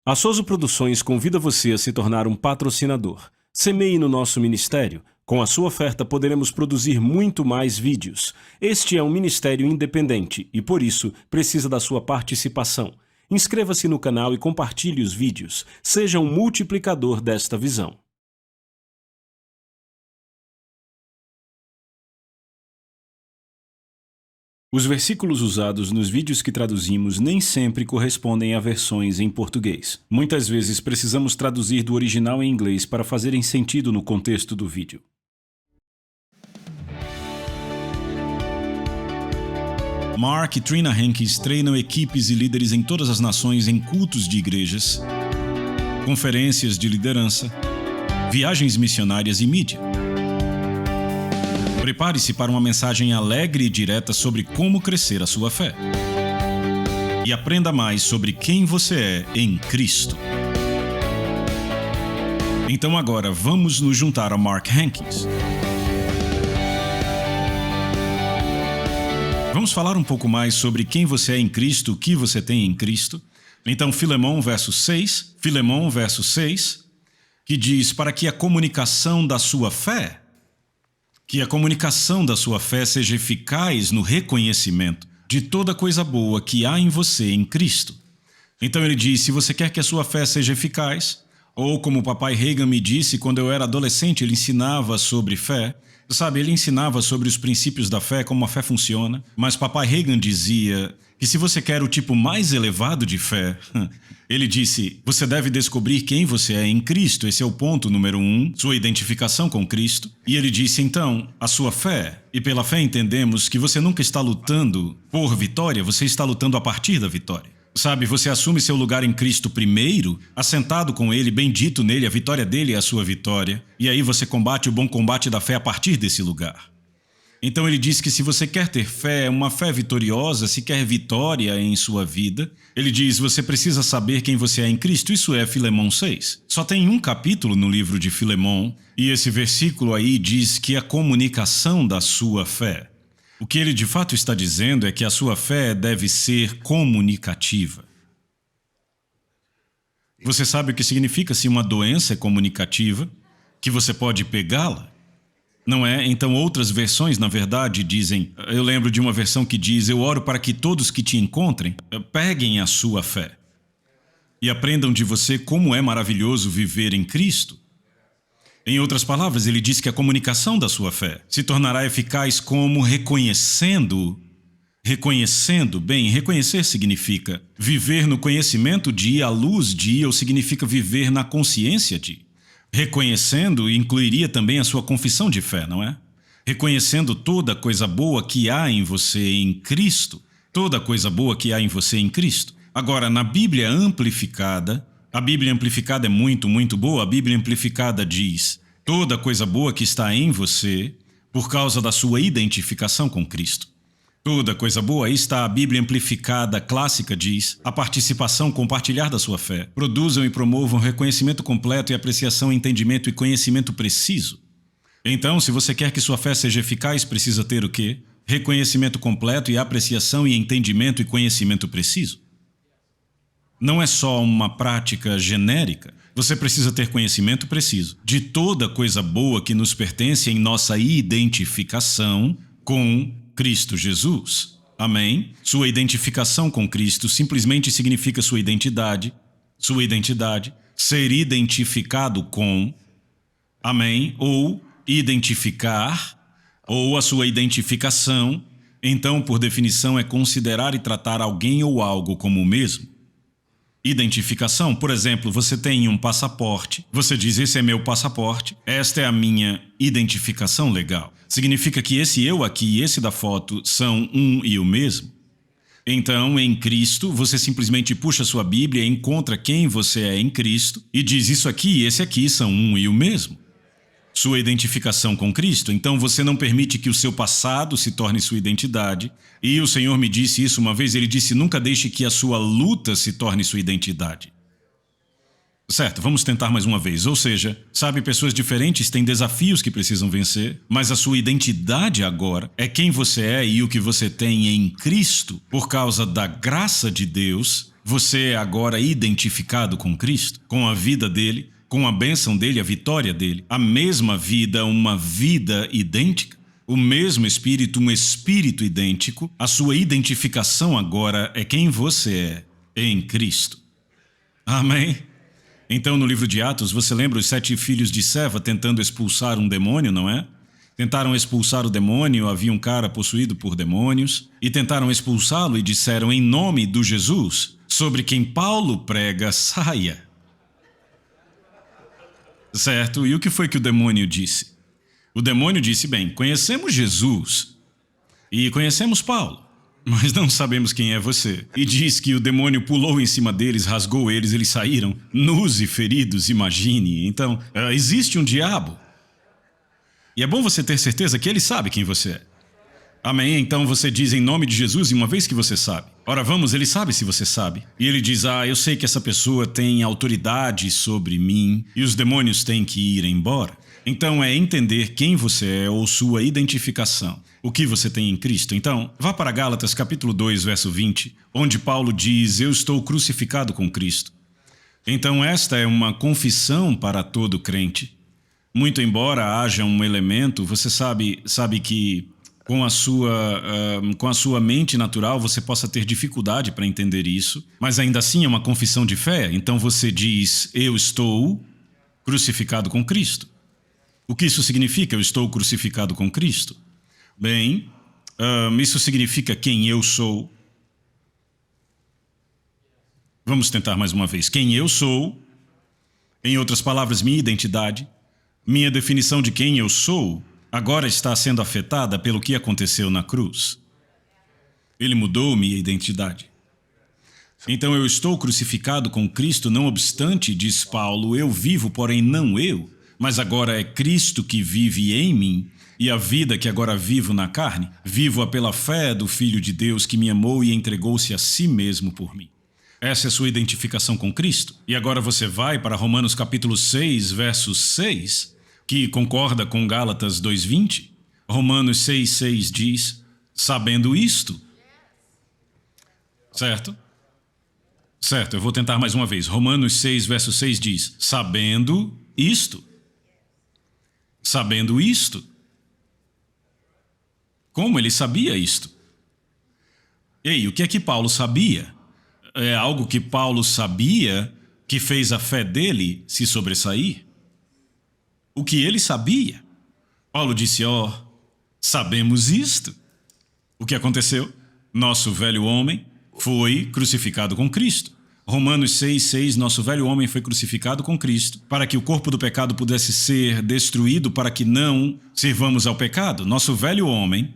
A Soso Produções convida você a se tornar um patrocinador. Semeie no nosso ministério. Com a sua oferta poderemos produzir muito mais vídeos. Este é um ministério independente e, por isso, precisa da sua participação. Inscreva-se no canal e compartilhe os vídeos. Seja um multiplicador desta visão. Os versículos usados nos vídeos que traduzimos nem sempre correspondem a versões em português. Muitas vezes precisamos traduzir do original em inglês para fazerem sentido no contexto do vídeo. Mark e Trina Hankins treinam equipes e líderes em todas as nações em cultos de igrejas, conferências de liderança, viagens missionárias e mídia. Prepare-se para uma mensagem alegre e direta sobre como crescer a sua fé. E aprenda mais sobre quem você é em Cristo. Então agora vamos nos juntar a Mark Hankins. Vamos falar um pouco mais sobre quem você é em Cristo, o que você tem em Cristo. Então, Filemão, verso 6, que diz, para que a comunicação da sua fé seja eficaz no reconhecimento de toda coisa boa que há em você em Cristo. Então ele diz, se você quer que a sua fé seja eficaz, ou como o papai Reagan me disse quando eu era adolescente, ele ensinava sobre fé. Sabe, ele ensinava sobre os princípios da fé, como a fé funciona, mas papai Reagan dizia que se você quer o tipo mais elevado de fé, ele disse, você deve descobrir quem você é em Cristo, esse é o ponto número 1, sua identificação com Cristo. E ele disse, então, a sua fé, e pela fé entendemos que você nunca está lutando por vitória, você está lutando a partir da vitória. Sabe, você assume seu lugar em Cristo primeiro, assentado com Ele, bendito nele, a vitória dele é a sua vitória, e aí você combate o bom combate da fé a partir desse lugar. Então ele diz que se você quer ter fé, uma fé vitoriosa, se quer vitória em sua vida, ele diz, você precisa saber quem você é em Cristo, isso é Filemão 6. Só tem um capítulo no livro de Filemão, e esse versículo aí diz que a comunicação da sua fé. O que ele de fato está dizendo é que a sua fé deve ser comunicativa. Você sabe o que significa se uma doença é comunicativa? Que você pode pegá-la? Não é? Então outras versões, na verdade, dizem... Eu lembro de uma versão que diz, eu oro para que todos que te encontrem peguem a sua fé e aprendam de você como é maravilhoso viver em Cristo. Em outras palavras, ele diz que a comunicação da sua fé se tornará eficaz como reconhecendo. Bem, reconhecer significa viver no conhecimento de, à luz de, ou significa viver na consciência de. Reconhecendo incluiria também a sua confissão de fé, não é? Reconhecendo toda coisa boa que há em você em Cristo. Toda coisa boa que há em você em Cristo. Agora, na Bíblia amplificada... A Bíblia amplificada é muito, muito boa. A Bíblia amplificada diz toda coisa boa que está em você por causa da sua identificação com Cristo. Toda coisa boa, aí está a Bíblia amplificada clássica diz a participação, compartilhar da sua fé. Produzam e promovam reconhecimento completo e apreciação, entendimento e conhecimento preciso. Então, se você quer que sua fé seja eficaz, precisa ter o quê? Reconhecimento completo e apreciação e entendimento e conhecimento preciso. Não é só uma prática genérica. Você precisa ter conhecimento preciso de toda coisa boa que nos pertence em nossa identificação com Cristo Jesus. Amém? Sua identificação com Cristo simplesmente significa sua identidade, ser identificado com, amém? Ou identificar, ou a sua identificação. Então, por definição, é considerar e tratar alguém ou algo como o mesmo. Identificação, por exemplo, você tem um passaporte, você diz, esse é meu passaporte, esta é a minha identificação legal. Significa que esse eu aqui e esse da foto são um e o mesmo. Então, em Cristo, você simplesmente puxa sua Bíblia, encontra quem você é em Cristo e diz, isso aqui e esse aqui são um e o mesmo. Sua identificação com Cristo, então você não permite que o seu passado se torne sua identidade. E o Senhor me disse isso uma vez, ele disse, nunca deixe que a sua luta se torne sua identidade. Certo, vamos tentar mais uma vez. Ou seja, sabe, pessoas diferentes têm desafios que precisam vencer, mas a sua identidade agora é quem você é e o que você tem em Cristo, por causa da graça de Deus você é agora identificado com Cristo, com a vida dele, com a bênção dele, a vitória dele. A mesma vida, uma vida idêntica. O mesmo Espírito, um Espírito idêntico. A sua identificação agora é quem você é em Cristo. Amém? Então, no livro de Atos, você lembra os 7 filhos de Seva tentando expulsar um demônio, não é? Tentaram expulsar o demônio, havia um cara possuído por demônios, e tentaram expulsá-lo e disseram, em nome do Jesus, sobre quem Paulo prega, saia. Certo? E o que foi que o demônio disse? O demônio disse, bem, conhecemos Jesus e conhecemos Paulo, mas não sabemos quem é você. E diz que o demônio pulou em cima deles, rasgou eles saíram nus e feridos, imagine. Então, existe um diabo. E é bom você ter certeza que ele sabe quem você é. Amém? Então você diz em nome de Jesus e uma vez que você sabe. Ora vamos, ele sabe se você sabe. E ele diz, eu sei que essa pessoa tem autoridade sobre mim e os demônios têm que ir embora. Então é entender quem você é ou sua identificação. O que você tem em Cristo. Então, vá para Gálatas capítulo 2, verso 20, onde Paulo diz, eu estou crucificado com Cristo. Então esta é uma confissão para todo crente. Muito embora haja um elemento, você sabe que com a sua mente natural você possa ter dificuldade para entender isso, mas ainda assim é uma confissão de fé. Então você diz, eu estou crucificado com Cristo. O que isso significa? Eu estou crucificado com Cristo. Bem, isso significa quem eu sou. Vamos tentar mais uma vez. Quem eu sou, em outras palavras, minha identidade. Minha definição de quem eu sou agora está sendo afetada pelo que aconteceu na cruz. Ele mudou minha identidade. Então eu estou crucificado com Cristo, não obstante, diz Paulo, eu vivo, porém não eu, mas agora é Cristo que vive em mim, e a vida que agora vivo na carne, vivo-a pela fé do Filho de Deus que me amou e entregou-se a si mesmo por mim. Essa é a sua identificação com Cristo. E agora você vai para Romanos capítulo 6, verso 6, que concorda com Gálatas 2:20. Romanos 6:6 diz, sabendo isto. Certo? Certo, eu vou tentar mais uma vez. Romanos 6, verso 6 diz, sabendo isto. Sabendo isto. Como ele sabia isto? Ei, o que é que Paulo sabia? É algo que Paulo sabia que fez a fé dele se sobressair? O que ele sabia? Paulo disse, sabemos isto. O que aconteceu? Nosso velho homem foi crucificado com Cristo. Romanos 6:6, nosso velho homem foi crucificado com Cristo, para que o corpo do pecado pudesse ser destruído, para que não sirvamos ao pecado. Nosso velho homem.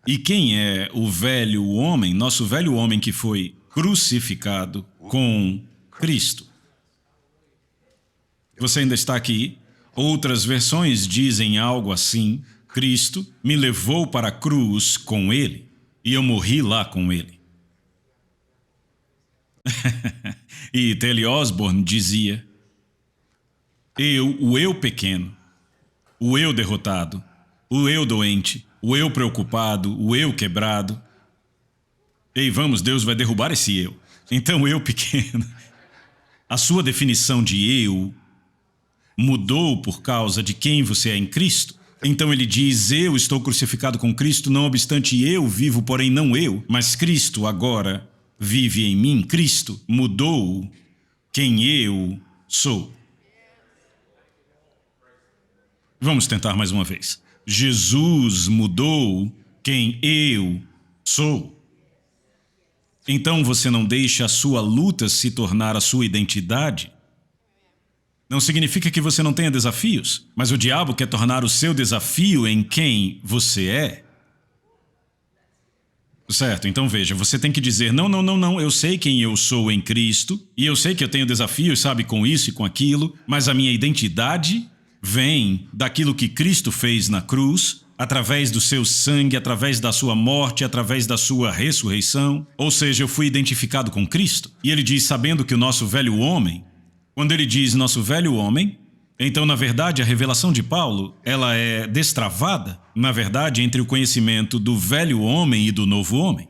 E quem é o velho homem? Nosso velho homem que foi crucificado com Cristo. Você ainda está aqui? Outras versões dizem algo assim, Cristo me levou para a cruz com ele, e eu morri lá com ele. E T.L. Osborne dizia, o eu pequeno, o eu derrotado, o eu doente, o eu preocupado, o eu quebrado. Ei, vamos, Deus vai derrubar esse eu. Então, eu pequeno. A sua definição de eu mudou por causa de quem você é em Cristo. Então ele diz, eu estou crucificado com Cristo, não obstante eu vivo, porém não eu, mas Cristo agora vive em mim. Cristo mudou quem eu sou. Vamos tentar mais uma vez. Jesus mudou quem eu sou. Então você não deixa a sua luta se tornar a sua identidade. Não significa que você não tenha desafios, mas o diabo quer tornar o seu desafio em quem você é. Certo, então veja, você tem que dizer, não, eu sei quem eu sou em Cristo, e eu sei que eu tenho desafios, sabe, com isso e com aquilo, mas a minha identidade vem daquilo que Cristo fez na cruz, através do seu sangue, através da sua morte, através da sua ressurreição. Ou seja, eu fui identificado com Cristo. E ele diz, sabendo que o nosso velho homem, quando ele diz nosso velho homem, então, na verdade, a revelação de Paulo, ela é destravada, na verdade, entre o conhecimento do velho homem e do novo homem.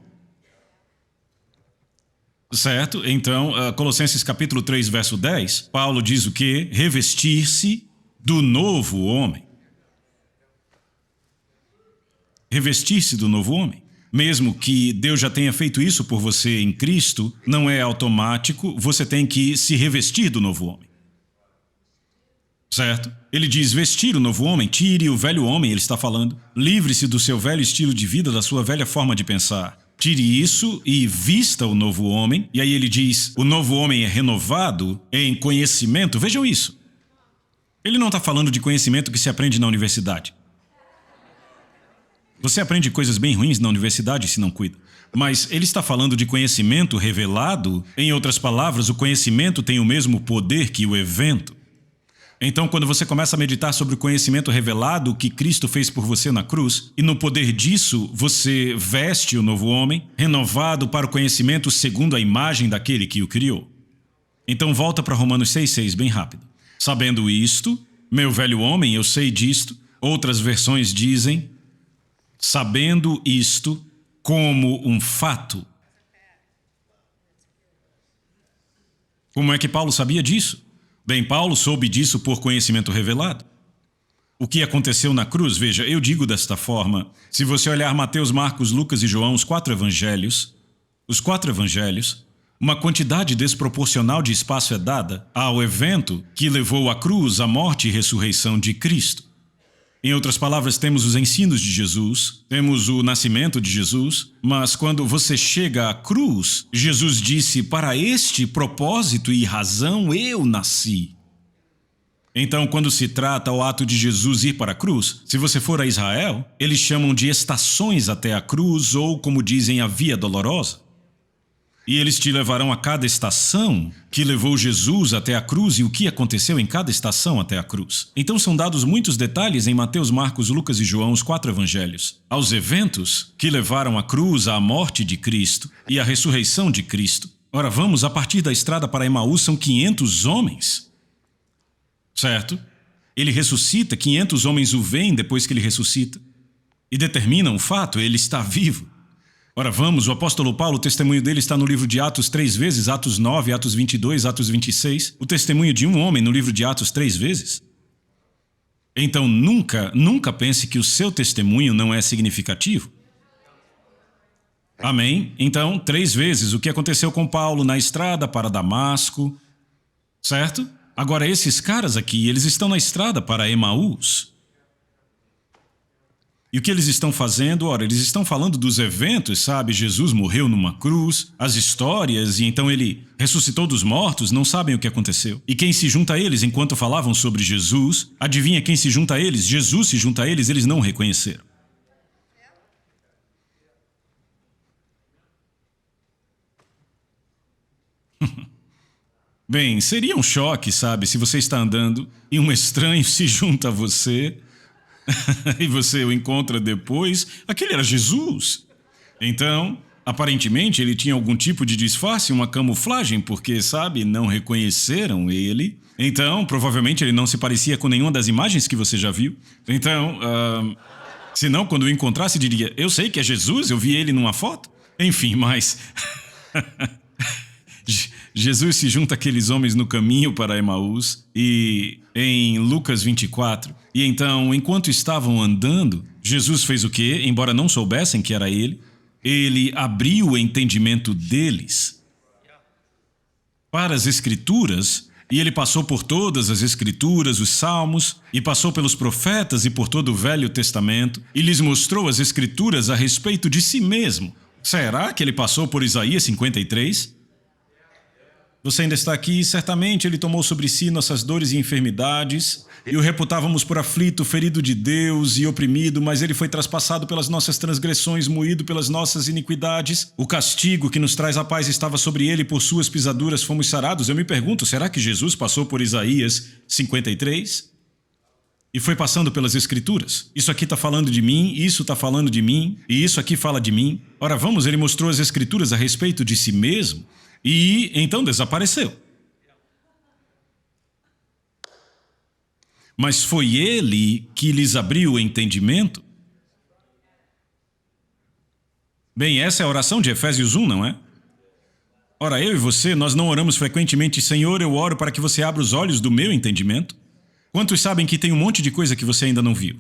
Certo? Então, Colossenses capítulo 3, verso 10, Paulo diz o quê? Revestir-se do novo homem. Revestir-se do novo homem. Mesmo que Deus já tenha feito isso por você em Cristo, não é automático, você tem que se revestir do novo homem. Certo? Ele diz vestir o novo homem, tire o velho homem, ele está falando. Livre-se do seu velho estilo de vida, da sua velha forma de pensar. Tire isso e vista o novo homem. E aí ele diz, o novo homem é renovado em conhecimento. Vejam isso. Ele não está falando de conhecimento que se aprende na universidade. Você aprende coisas bem ruins na universidade se não cuida. Mas ele está falando de conhecimento revelado. Em outras palavras, o conhecimento tem o mesmo poder que o evento. Então, quando você começa a meditar sobre o conhecimento revelado que Cristo fez por você na cruz, e no poder disso, você veste o novo homem, renovado para o conhecimento segundo a imagem daquele que o criou. Então, volta para Romanos 6,6 bem rápido. Sabendo isto, meu velho homem, eu sei disto. Outras versões dizem, sabendo isto como um fato. Como é que Paulo sabia disso? Bem, Paulo soube disso por conhecimento revelado. O que aconteceu na cruz, veja, eu digo desta forma, se você olhar Mateus, Marcos, Lucas e João, os quatro evangelhos, uma quantidade desproporcional de espaço é dada ao evento que levou à cruz, a morte e ressurreição de Cristo. Em outras palavras, temos os ensinos de Jesus, temos o nascimento de Jesus, mas quando você chega à cruz, Jesus disse, para este propósito e razão eu nasci. Então, quando se trata ao ato de Jesus ir para a cruz, se você for a Israel, eles chamam de estações até a cruz ou, como dizem, a Via Dolorosa. E eles te levarão a cada estação que levou Jesus até a cruz e o que aconteceu em cada estação até a cruz. Então são dados muitos detalhes em Mateus, Marcos, Lucas e João, os quatro evangelhos, aos eventos que levaram a cruz à morte de Cristo e à ressurreição de Cristo. Ora, vamos, a partir da estrada para Emaús são 500 homens. Certo? Ele ressuscita, 500 homens o veem depois que ele ressuscita. E determinam o fato, ele está vivo. Ora, vamos, o apóstolo Paulo, o testemunho dele está no livro de Atos 3 vezes, Atos 9, Atos 22, Atos 26. O testemunho de um homem no livro de Atos 3 vezes. Então, nunca pense que o seu testemunho não é significativo. Amém? Então, 3 vezes o que aconteceu com Paulo na estrada para Damasco, certo? Agora, esses caras aqui, eles estão na estrada para Emaús. E o que eles estão fazendo? Ora, eles estão falando dos eventos, sabe? Jesus morreu numa cruz, as histórias, e então ele ressuscitou dos mortos, não sabem o que aconteceu. E quem se junta a eles enquanto falavam sobre Jesus, adivinha quem se junta a eles? Jesus se junta a eles não o reconheceram. Bem, seria um choque, sabe? Se você está andando e um estranho se junta a você... e você o encontra depois, aquele era Jesus. Então, aparentemente, ele tinha algum tipo de disfarce, uma camuflagem, porque, sabe, não reconheceram ele. Então, provavelmente, ele não se parecia com nenhuma das imagens que você já viu. Então, senão, quando o encontrasse, diria, eu sei que é Jesus, eu vi ele numa foto. Enfim, mas... Jesus se junta àqueles homens no caminho para Emaús e em Lucas 24. E então, enquanto estavam andando, Jesus fez o quê? Embora não soubessem que era ele abriu o entendimento deles para as Escrituras e ele passou por todas as Escrituras, os Salmos, e passou pelos profetas e por todo o Velho Testamento e lhes mostrou as Escrituras a respeito de si mesmo. Será que ele passou por Isaías 53? Você ainda está aqui, certamente ele tomou sobre si nossas dores e enfermidades, e o reputávamos por aflito, ferido de Deus e oprimido, mas ele foi traspassado pelas nossas transgressões, moído pelas nossas iniquidades. O castigo que nos traz a paz estava sobre ele, por suas pisaduras fomos sarados. Eu me pergunto, será que Jesus passou por Isaías 53? E foi passando pelas Escrituras? Isso aqui está falando de mim, isso está falando de mim, e isso aqui fala de mim. Ora, vamos, ele mostrou as Escrituras a respeito de si mesmo, e então desapareceu. Mas foi ele que lhes abriu o entendimento? Bem, essa é a oração de Efésios 1, não é? Ora, eu e você, nós não oramos frequentemente, Senhor, eu oro para que você abra os olhos do meu entendimento? Quantos sabem que tem um monte de coisa que você ainda não viu?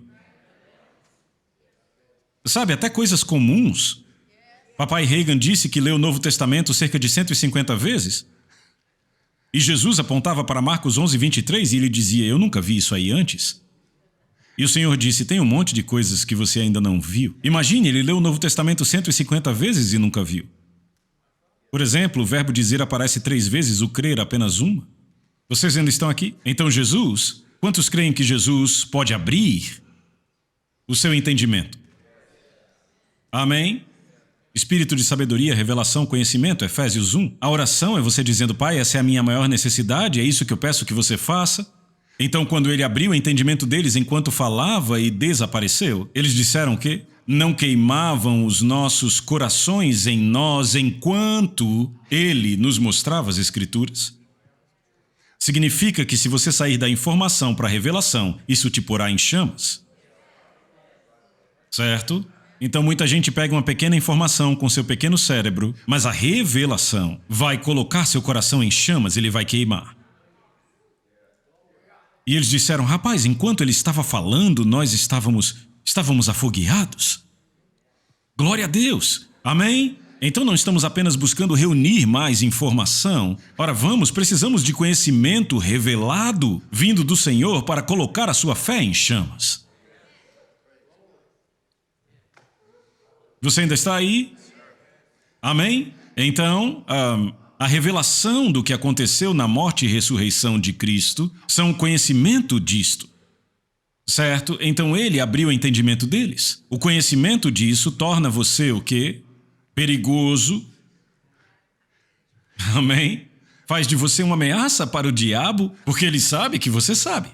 Sabe, até coisas comuns. Papai Reagan disse que leu o Novo Testamento cerca de 150 vezes. E Jesus apontava para Marcos 11:23 e ele dizia, eu nunca vi isso aí antes. E o Senhor disse, tem um monte de coisas que você ainda não viu. Imagine, ele leu o Novo Testamento 150 vezes e nunca viu. Por exemplo, o verbo dizer aparece 3 vezes, o crer apenas uma. Vocês ainda estão aqui? Então Jesus, quantos creem que Jesus pode abrir o seu entendimento? Amém? Espírito de sabedoria, revelação, conhecimento, Efésios 1. A oração é você dizendo, Pai, essa é a minha maior necessidade, é isso que eu peço que você faça. Então, quando ele abriu o entendimento deles enquanto falava e desapareceu, eles disseram o quê? Não queimavam os nossos corações em nós enquanto ele nos mostrava as Escrituras? Significa que se você sair da informação para a revelação, isso te porá em chamas. Certo? Então muita gente pega uma pequena informação com seu pequeno cérebro, mas a revelação vai colocar seu coração em chamas, ele vai queimar. E eles disseram, rapaz, enquanto ele estava falando, nós estávamos afogueados. Glória a Deus. Amém? Então não estamos apenas buscando reunir mais informação. Ora, precisamos de conhecimento revelado, vindo do Senhor para colocar a sua fé em chamas. Você ainda está aí? Amém? Então, a revelação do que aconteceu na morte e ressurreição de Cristo são conhecimento disto. Certo? Então ele abriu o entendimento deles. O conhecimento disso torna você o quê? Perigoso. Amém? Faz de você uma ameaça para o diabo, porque ele sabe que você sabe.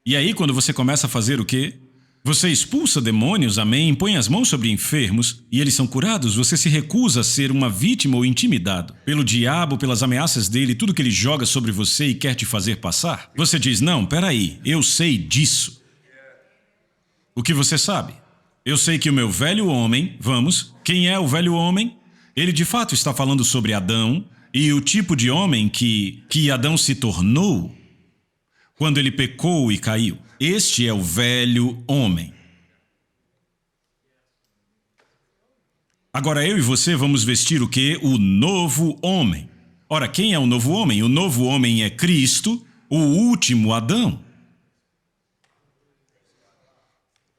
E aí quando você começa a fazer o quê? Você expulsa demônios, amém, impõe as mãos sobre enfermos e eles são curados, você se recusa a ser uma vítima ou intimidado pelo diabo, pelas ameaças dele, tudo que ele joga sobre você e quer te fazer passar. Você diz, não, peraí, eu sei disso. O que você sabe? Eu sei que o meu velho homem, quem é o velho homem? Ele de fato está falando sobre Adão e o tipo de homem que Adão se tornou quando ele pecou e caiu. Este é o velho homem. Agora eu e você vamos vestir o quê? O novo homem. Ora, quem é o novo homem? O novo homem é Cristo, o último Adão.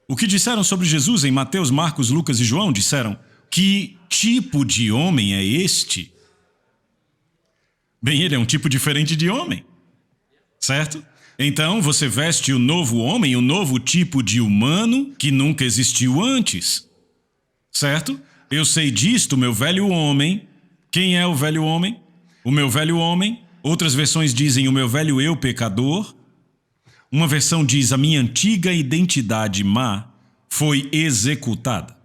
O que disseram sobre Jesus em Mateus, Marcos, Lucas e João? Disseram, que tipo de homem é este? Bem, ele é um tipo diferente de homem. Certo? Então, você veste o novo homem, o novo tipo de humano que nunca existiu antes. Certo? Eu sei disto, meu velho homem. Quem é o velho homem? O meu velho homem. Outras versões dizem o meu velho eu pecador. Uma versão diz a minha antiga identidade má foi executada.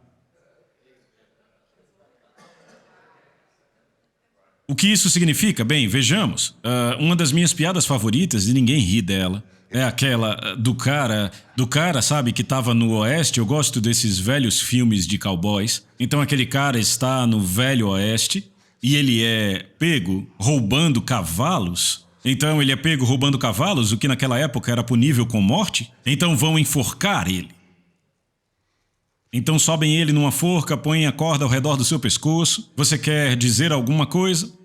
O que isso significa? Bem, vejamos. Uma das minhas piadas favoritas, e ninguém ri dela, é aquela do cara, sabe, que estava no Oeste. Eu gosto desses velhos filmes de cowboys. Então aquele cara está no Velho Oeste e ele é pego roubando cavalos. Então ele é pego roubando cavalos, o que naquela época era punível com morte. Então vão enforcar ele. Então sobem ele numa forca, põem a corda ao redor do seu pescoço. Você quer dizer alguma coisa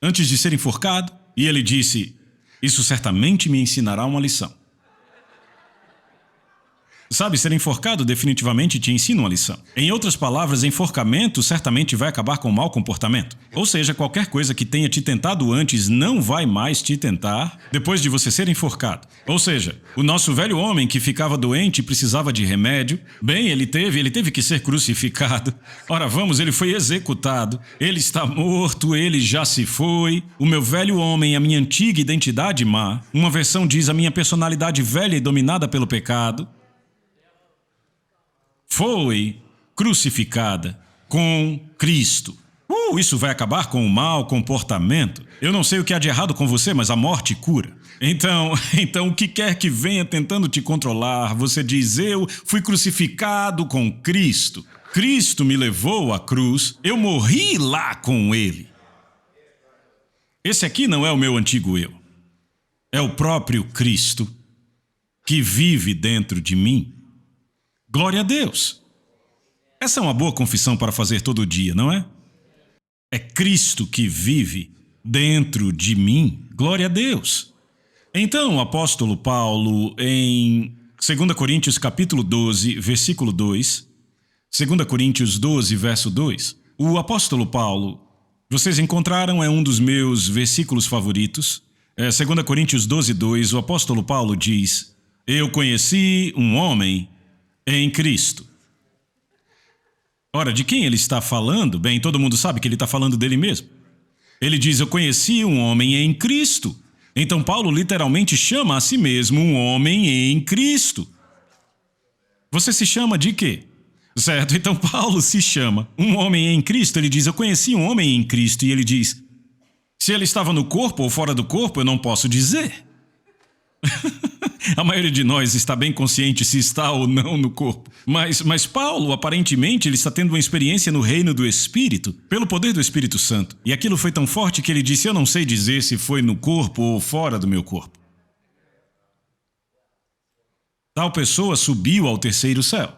antes de ser enforcado? E ele disse, isso certamente me ensinará uma lição. Sabe, ser enforcado definitivamente te ensina uma lição. Em outras palavras, enforcamento certamente vai acabar com o mau comportamento. Ou seja, qualquer coisa que tenha te tentado antes não vai mais te tentar depois de você ser enforcado. Ou seja, o nosso velho homem que ficava doente e precisava de remédio, bem, ele teve que ser crucificado. Ora, ele foi executado. Ele está morto, ele já se foi. O meu velho homem, a minha antiga identidade má. Uma versão diz a minha personalidade velha e dominada pelo pecado. Foi crucificada com Cristo. Isso vai acabar com o mau comportamento. Eu não sei o que há de errado com você, mas a morte cura. Então, o que quer que venha tentando te controlar, você diz, eu fui crucificado com Cristo. Cristo me levou à cruz, eu morri lá com Ele. Esse aqui não é o meu antigo eu. É o próprio Cristo que vive dentro de mim. Glória a Deus. Essa é uma boa confissão para fazer todo dia, não é? É Cristo que vive dentro de mim. Glória a Deus. Então, o apóstolo Paulo, em 2 Coríntios capítulo 12, versículo 2, 2 Coríntios 12, verso 2, o apóstolo Paulo, vocês encontraram, é um dos meus versículos favoritos. 2 Coríntios 12, 2, o apóstolo Paulo diz: eu conheci um homem em Cristo. Ora, de quem ele está falando? Bem, todo mundo sabe que ele está falando dele mesmo. Ele diz: eu conheci um homem em Cristo. Então Paulo literalmente chama a si mesmo um homem em Cristo. Você se chama de quê? Certo, então Paulo se chama um homem em Cristo. Ele diz: eu conheci um homem em Cristo. E ele diz: se ele estava no corpo ou fora do corpo, eu não posso dizer. A maioria de nós está bem consciente se está ou não no corpo. Mas Paulo, aparentemente, ele está tendo uma experiência no reino do Espírito, pelo poder do Espírito Santo. E aquilo foi tão forte que ele disse: eu não sei dizer se foi no corpo ou fora do meu corpo. Tal pessoa subiu ao terceiro céu.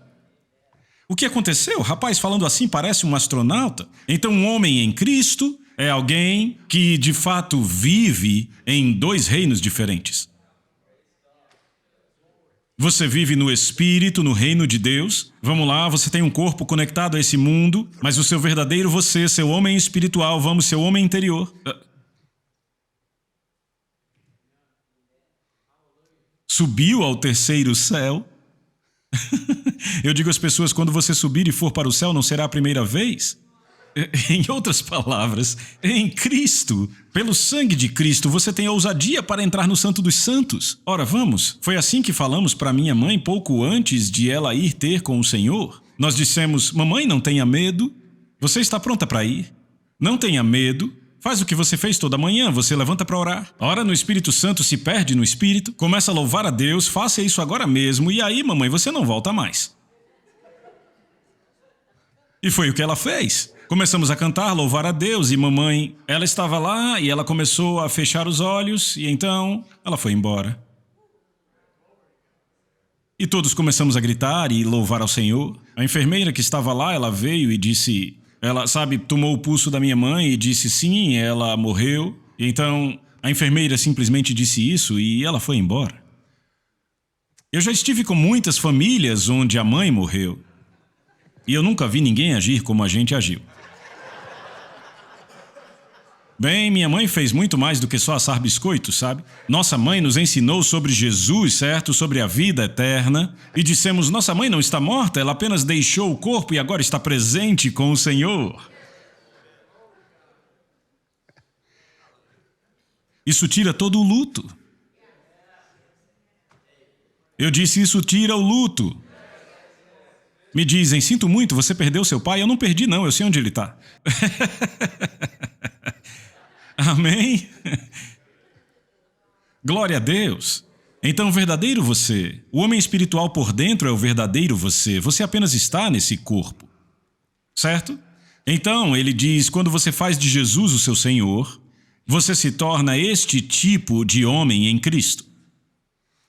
O que aconteceu? Rapaz, falando assim, parece um astronauta. Então, um homem em Cristo é alguém que, de fato, vive em dois reinos diferentes. Você vive no Espírito, no reino de Deus. Vamos lá, você tem um corpo conectado a esse mundo, mas o seu verdadeiro você, seu homem espiritual, seu homem interior, subiu ao terceiro céu. Eu digo às pessoas, quando você subir e for para o céu, não será a primeira vez. Em outras palavras, em Cristo, pelo sangue de Cristo, você tem ousadia para entrar no Santo dos Santos. Ora, vamos, foi assim que falamos para minha mãe pouco antes de ela ir ter com o Senhor. Nós dissemos: mamãe, não tenha medo, você está pronta para ir. Não tenha medo, faz o que você fez toda manhã, você levanta para orar. Ora no Espírito Santo, se perde no Espírito, começa a louvar a Deus, faça isso agora mesmo, e aí, mamãe, você não volta mais. E foi o que ela fez. Começamos a cantar, louvar a Deus, e mamãe, ela estava lá e ela começou a fechar os olhos, e então ela foi embora. E todos começamos a gritar e louvar ao Senhor. A enfermeira que estava lá, ela veio e disse, ela, tomou o pulso da minha mãe e disse sim, ela morreu. E então a enfermeira simplesmente disse isso e ela foi embora. Eu já estive com muitas famílias onde a mãe morreu. E eu nunca vi ninguém agir como a gente agiu. Bem, minha mãe fez muito mais do que só assar biscoitos, sabe? Nossa mãe nos ensinou sobre Jesus, certo? Sobre a vida eterna. E dissemos, nossa mãe não está morta, ela apenas deixou o corpo e agora está presente com o Senhor. Isso tira todo o luto. Eu disse, isso tira o luto. Me dizem, sinto muito, você perdeu seu pai? Eu não perdi não, eu sei onde ele está. Amém? Glória a Deus. Então, o verdadeiro você, o homem espiritual por dentro é o verdadeiro você. Você apenas está nesse corpo. Certo? Então, ele diz, quando você faz de Jesus o seu Senhor, você se torna este tipo de homem em Cristo.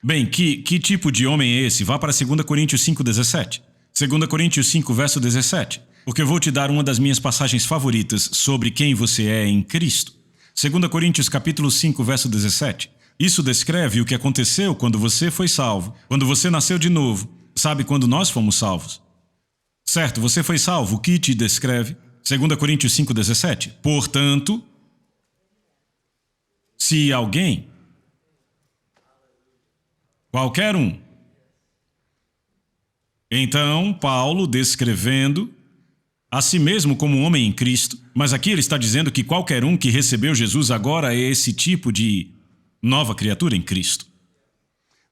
Bem, que tipo de homem é esse? Vá para 2 Coríntios 5,17. 2 Coríntios 5, verso 17. Porque eu vou te dar uma das minhas passagens favoritas sobre quem você é em Cristo. 2 Coríntios capítulo 5, verso 17. Isso descreve o que aconteceu quando você foi salvo, quando você nasceu de novo. Sabe quando nós fomos salvos? Certo, você foi salvo, o que te descreve? 2 Coríntios 5, 17. Portanto, se alguém, qualquer um, então Paulo descrevendo a si mesmo como um homem em Cristo, mas aqui ele está dizendo que qualquer um que recebeu Jesus agora é esse tipo de nova criatura em Cristo.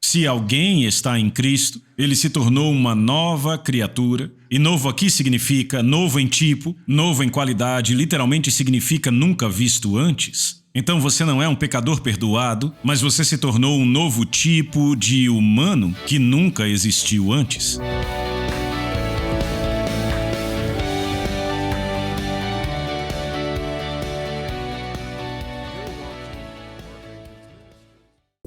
Se alguém está em Cristo, ele se tornou uma nova criatura, e novo aqui significa novo em tipo, novo em qualidade, literalmente significa nunca visto antes. Então você não é um pecador perdoado, mas você se tornou um novo tipo de humano que nunca existiu antes.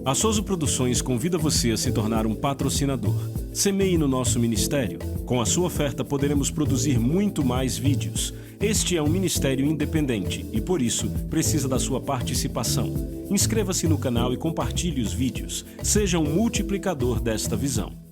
A Souza Produções convida você a se tornar um patrocinador. Semeie no nosso ministério. Com a sua oferta poderemos produzir muito mais vídeos. Este é um ministério independente e, por isso, precisa da sua participação. Inscreva-se no canal e compartilhe os vídeos. Seja um multiplicador desta visão.